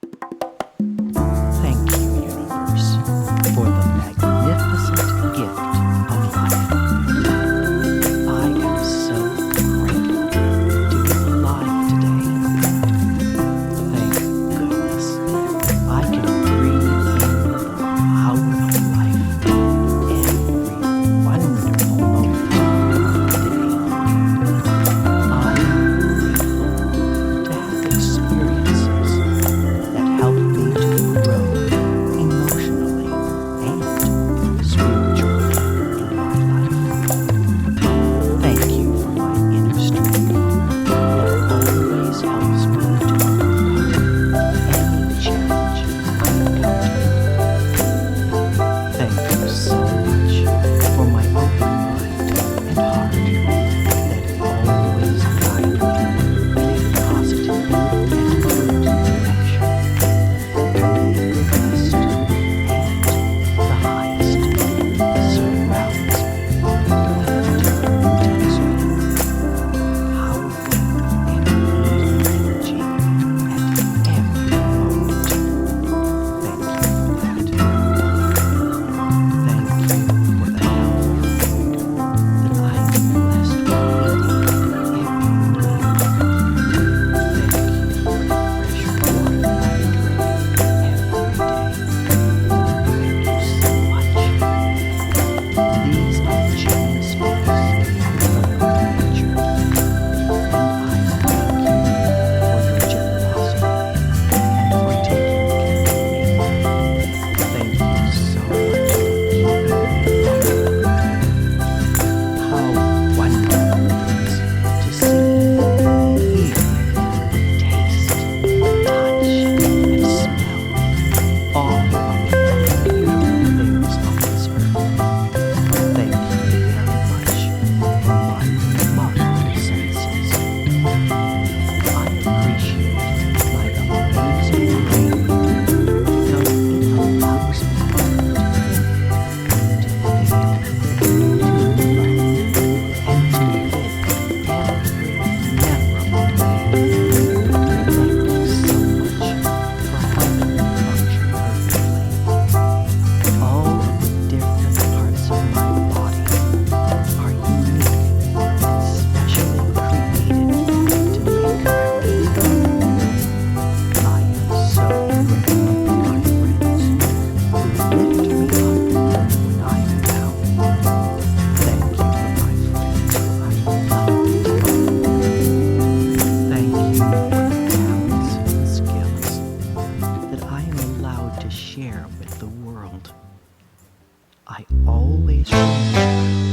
Thank you, universe, for the magnificent gift of life. I am so grateful to be alive today. Thank goodness I can breathe in the power of life every wonderful moment of the day. I am grateful to have experiences that help me to grow emotionally and spiritually in my life. Thank you for my inner strength that always helps me to overcome any challenge I encounter. Thank you so much for my open mind and heart that always guide me in a positive and good direction to the best and the highest surrounds me, lifts me, protects me, powerful and healing energy at every moment. Thank you for that. Thank you for the healthy food that I am blessed with eating every meal. Thank you for the fresh water that I drink every day. Thank you so much. These are generous gifts from Mother Nature, and I thank you for your generosity and for taking care of me. Thank you so much for keeping me healthy. How wonderful it is to see, hear, taste, touch, and smell all of the beautiful things on this earth. Thank you very much for my remarkable senses. I appreciate my amazing brain because it allows me to think, to feel, to love, and to live every memorable day. Thank you so much for helping me function perfectly. All of the different parts of my body are unique and specially created to make me go. I am so grateful for my friends who lift me up when I am down. Thank you for my friends who I love dearly. Thank you for the talents and skills that I am allowed to share with the world. I always remember